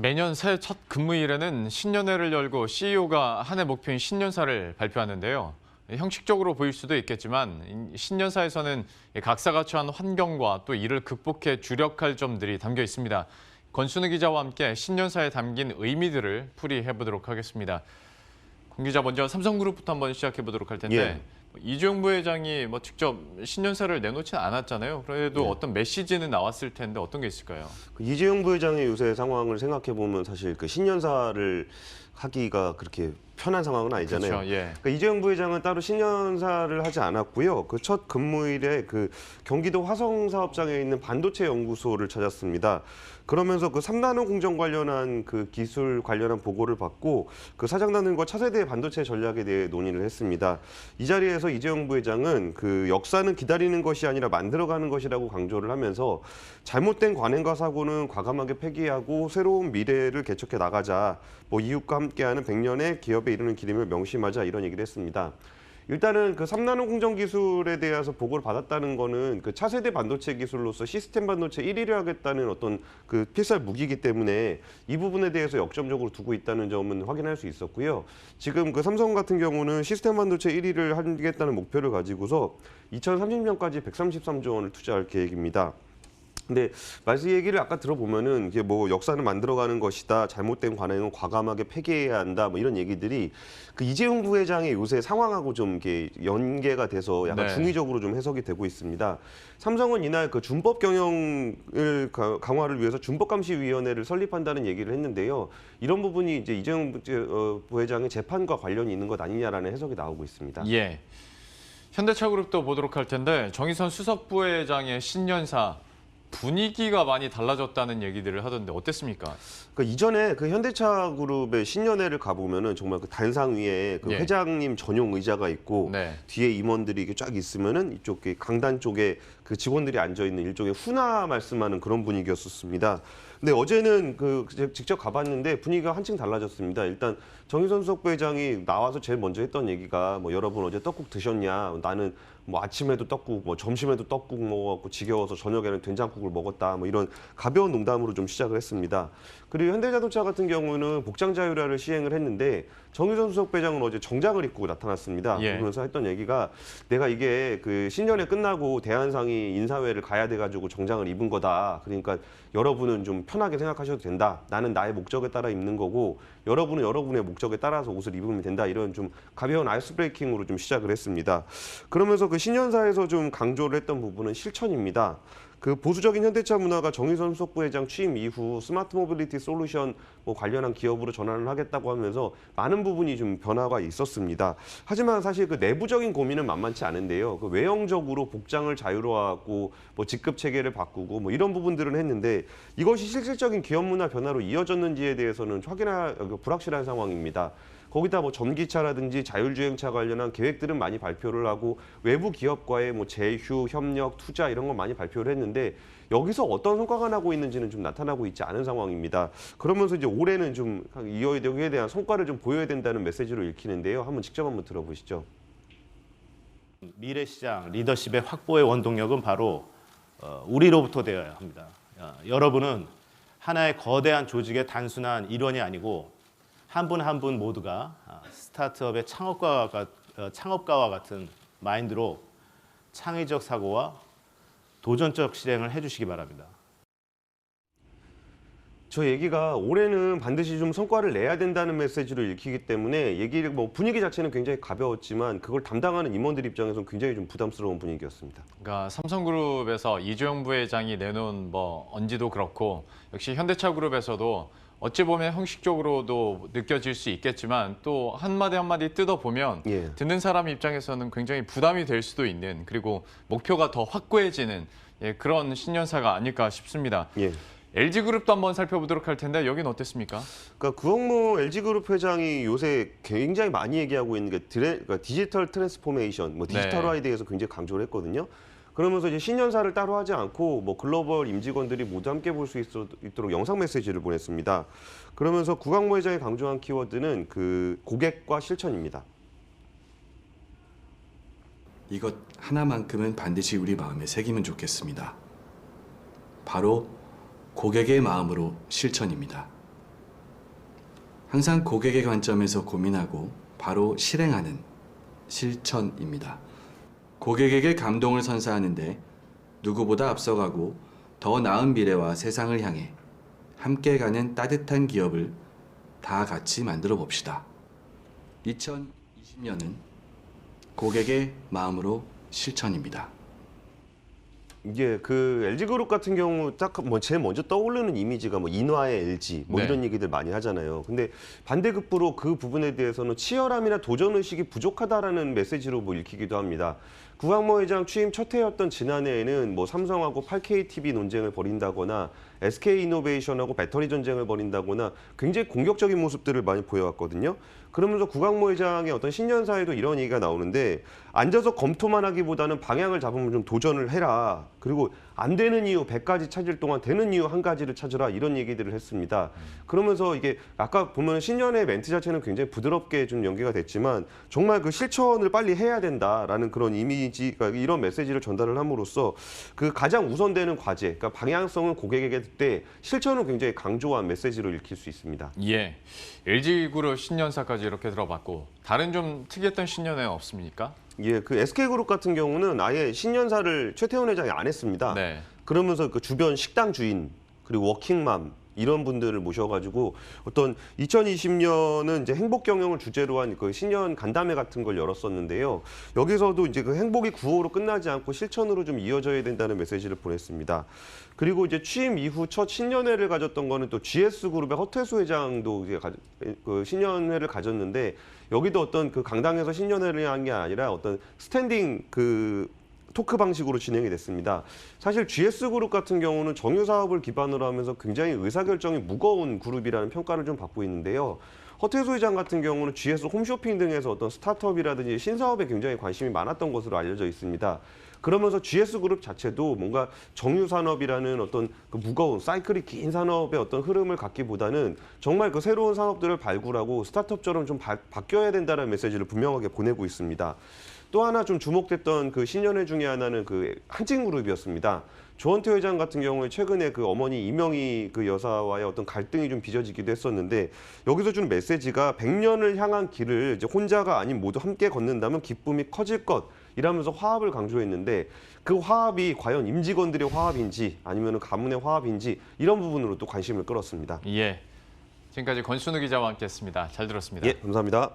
매년 새해 첫 근무일에는 신년회를 열고 CEO가 한 해 목표인 신년사를 발표하는데요. 형식적으로 보일 수도 있겠지만 신년사에서는 각사가 처한 환경과 또 이를 극복해 주력할 점들이 담겨 있습니다. 권순우 기자와 함께 신년사에 담긴 의미들을 풀이해보도록 하겠습니다. 권 기자, 먼저 삼성그룹부터 한번 시작해보도록 할 텐데 예. 이재용 부회장이 직접 신년사를 내놓지는 않았잖아요. 그래도 네. 어떤 메시지는 나왔을 텐데 어떤 게 있을까요? 이재용 부회장의 요새 상황을 생각해 보면 사실 그 신년사를 하기가 그렇게 편한 상황은 아니잖아요. 그렇죠. 예. 그러니까 이재용 부회장은 따로 신년사를 하지 않았고요. 그 첫 근무일에 그 경기도 화성 사업장에 있는 반도체 연구소를 찾았습니다. 그러면서 그 3나노 공정 관련한 그 기술 관련한 보고를 받고 그 사장단들과 차세대 반도체 전략에 대해 논의를 했습니다. 이 자리에서 이재용 부회장은 그 역사는 기다리는 것이 아니라 만들어가는 것이라고 강조를 하면서 잘못된 관행과 사고는 과감하게 폐기하고 새로운 미래를 개척해 나가자. 이웃과 함께하는 100년의 기업에 이르는 길임을 명심하자, 이런 얘기를 했습니다. 일단은 그 3나노 공정 기술에 대해서 보고를 받았다는 거는 그 차세대 반도체 기술로서 시스템 반도체 1위를 하겠다는 어떤 그 필살 무기이기 때문에 이 부분에 대해서 역점적으로 두고 있다는 점은 확인할 수 있었고요. 지금 그 삼성 같은 경우는 시스템 반도체 1위를 하겠다는 목표를 가지고서 2030년까지 133조 원을 투자할 계획입니다. 근데 말씀 얘기를 아까 들어보면은 이게 역사는 만들어가는 것이다, 잘못된 관행은 과감하게 폐기해야 한다, 이런 얘기들이 그 이재용 부회장의 요새 상황하고 좀 이렇게 연계가 돼서 약간 네. 중의적으로 좀 해석이 되고 있습니다. 삼성은 이날 그 준법 경영을 강화를 위해서 준법감시위원회를 설립한다는 얘기를 했는데요. 이런 부분이 이제 이재용 부회장의 재판과 관련이 있는 것 아니냐라는 해석이 나오고 있습니다. 예. 현대차그룹도 보도록 할 텐데 정의선 수석부회장의 신년사 분위기가 많이 달라졌다는 얘기들을 하던데 어땠습니까? 그러니까 이전에 그 현대차그룹의 신년회를 가보면은 정말 그 단상 위에 그 예. 회장님 전용 의자가 있고 네. 뒤에 임원들이 이렇게 쫙 있으면은 이쪽 강단 쪽에 그 직원들이 앉아 있는 일종의 훈화 말씀하는 그런 분위기였었습니다. 근데 어제는 그 직접 가봤는데 분위기가 한층 달라졌습니다. 일단 정의선 수석부회장이 나와서 제일 먼저 했던 얘기가 여러분 어제 떡국 드셨냐? 나는 아침에도 떡국, 점심에도 떡국 먹었고 지겨워서 저녁에는 된장국을 먹었다. 이런 가벼운 농담으로 좀 시작을 했습니다. 그리고 현대자동차 같은 경우는 복장 자율화를 시행을 했는데 정의선 수석부회장은 어제 정장을 입고 나타났습니다. 예. 그러면서 했던 얘기가 내가 이게 그 신년회 끝나고 대한상이 인사회를 가야 돼가지고 정장을 입은 거다. 그러니까 여러분은 좀 편하게 생각하셔도 된다. 나는 나의 목적에 따라 입는 거고 여러분은 여러분의 목적에 따라서 옷을 입으면 된다. 이런 좀 가벼운 아이스 브레이킹으로 좀 시작을 했습니다. 그러면서 그 신년사에서 좀 강조를 했던 부분은 실천입니다. 그 보수적인 현대차 문화가 정의선 수석부회장 취임 이후 스마트 모빌리티 솔루션 관련한 기업으로 전환을 하겠다고 하면서 많은 부분이 좀 변화가 있었습니다. 하지만 사실 그 내부적인 고민은 만만치 않은데요. 그 외형적으로 복장을 자유로워하고 직급 체계를 바꾸고 이런 부분들은 했는데 이것이 실질적인 기업 문화 변화로 이어졌는지에 대해서는 불확실한 상황입니다. 거기다 전기차라든지 자율주행차 관련한 계획들은 많이 발표를 하고 외부 기업과의 제휴, 협력, 투자 이런 거 많이 발표를 했는데 여기서 어떤 성과가 나고 있는지는 좀 나타나고 있지 않은 상황입니다. 그러면서 이제 올해는 좀 이에 대한 성과를 좀 보여야 된다는 메시지로 읽히는데요. 직접 한번 들어보시죠. 미래시장 리더십의 확보의 원동력은 바로 우리로부터 되어야 합니다. 여러분은 하나의 거대한 조직의 단순한 일원이 아니고 한 분 한 분 모두가 스타트업의 창업가와 같은 마인드로 창의적 사고와 도전적 실행을 해주시기 바랍니다. 저 얘기가 올해는 반드시 좀 성과를 내야 된다는 메시지로 읽히기 때문에 얘기를 분위기 자체는 굉장히 가벼웠지만 그걸 담당하는 임원들 입장에서는 굉장히 좀 부담스러운 분위기였습니다. 그러니까 삼성그룹에서 이재용 부회장이 내놓은 언지도 그렇고 역시 현대차그룹에서도 어찌 보면 형식적으로도 느껴질 수 있겠지만 또 한마디 한마디 뜯어보면 예. 듣는 사람 입장에서는 굉장히 부담이 될 수도 있는, 그리고 목표가 더 확고해지는 그런 신년사가 아닐까 싶습니다. 예. LG그룹도 한번 살펴보도록 할 텐데 여긴 어땠습니까? 그러니까 구홍모 LG그룹 회장이 요새 굉장히 많이 얘기하고 있는 게 그러니까 디지털 트랜스포메이션, 디지털화에 대해서 굉장히 강조를 했거든요. 그러면서 이제 신년사를 따로 하지 않고 글로벌 임직원들이 모두 함께 볼 수 있도록 영상 메시지를 보냈습니다. 그러면서 구광모 회장이 강조한 키워드는 그 고객과 실천입니다. 이것 하나만큼은 반드시 우리 마음에 새기면 좋겠습니다. 바로 고객의 마음으로 실천입니다. 항상 고객의 관점에서 고민하고 바로 실행하는 실천입니다. 고객에게 감동을 선사하는데 누구보다 앞서가고 더 나은 미래와 세상을 향해 함께 가는 따뜻한 기업을 다 같이 만들어 봅시다. 2020년은 고객의 마음으로 실천입니다. 이게 그 LG그룹 같은 경우 딱 뭐 제일 먼저 떠오르는 이미지가 뭐 인화의 LG 뭐 네. 이런 얘기들 많이 하잖아요. 근데 반대급부로 그 부분에 대해서는 치열함이나 도전 의식이 부족하다라는 메시지로 뭐 읽히기도 합니다. 구광모 회장 취임 첫 해였던 지난해에는 뭐 삼성하고 8KTV 논쟁을 벌인다거나 SK이노베이션하고 배터리 전쟁을 벌인다거나 굉장히 공격적인 모습들을 많이 보여왔거든요. 그러면서 구광모 회장의 어떤 신년사에도 이런 얘기가 나오는데 앉아서 검토만 하기보다는 방향을 잡으면 좀 도전을 해라. 그리고 안 되는 이유 100가지 찾을 동안 되는 이유 한 가지를 찾으라 이런 얘기들을 했습니다. 그러면서 이게 아까 보면 신년의 멘트 자체는 굉장히 부드럽게 좀 연기가 됐지만 정말 그 실천을 빨리 해야 된다라는 그런 이미지가 이런 메시지를 전달을 함으로써 그 가장 우선되는 과제, 그러니까 방향성은 고객에게 때 실천을 굉장히 강조한 메시지로 읽힐 수 있습니다. 예, LG그룹 신년사까지 이렇게 들어봤고 다른 좀 특이했던 신년회 없습니까? 예, 그 SK그룹 같은 경우는 아예 신년사를 최태원 회장이 안 했습니다. 네. 그러면서 그 주변 식당 주인 그리고 워킹맘 이런 분들을 모셔가지고 어떤 2020년은 이제 행복 경영을 주제로 한 그 신년 간담회 같은 걸 열었었는데요. 여기서도 이제 그 행복이 구호로 끝나지 않고 실천으로 좀 이어져야 된다는 메시지를 보냈습니다. 그리고 이제 취임 이후 첫 신년회를 가졌던 거는 또 GS그룹의 허태수 회장도 이제 그 신년회를 가졌는데 여기도 어떤 그 강당에서 신년회를 한 게 아니라 어떤 스탠딩 그 토크 방식으로 진행이 됐습니다. 사실 GS그룹 같은 경우는 정유 사업을 기반으로 하면서 굉장히 의사결정이 무거운 그룹이라는 평가를 좀 받고 있는데요. 허태수 회장 같은 경우는 GS 홈쇼핑 등에서 어떤 스타트업이라든지 신사업에 굉장히 관심이 많았던 것으로 알려져 있습니다. 그러면서 GS그룹 자체도 뭔가 정유산업이라는 어떤 그 무거운 사이클이 긴 산업의 어떤 흐름을 갖기보다는 정말 그 새로운 산업들을 발굴하고 스타트업처럼 좀 바뀌어야 된다는 메시지를 분명하게 보내고 있습니다. 또 하나 좀 주목됐던 그 신년회 중에 하나는 그 한진그룹이었습니다. 조원태 회장 같은 경우에 최근에 그 어머니 이명희 그 여사와의 어떤 갈등이 좀 빚어지기도 했었는데 여기서 주는 메시지가 100년을 향한 길을 이제 혼자가 아닌 모두 함께 걷는다면 기쁨이 커질 것 이라면서 화합을 강조했는데 그 화합이 과연 임직원들의 화합인지 아니면 가문의 화합인지 이런 부분으로 또 관심을 끌었습니다. 예, 지금까지 권순우 기자와 함께했습니다. 잘 들었습니다. 예, 감사합니다.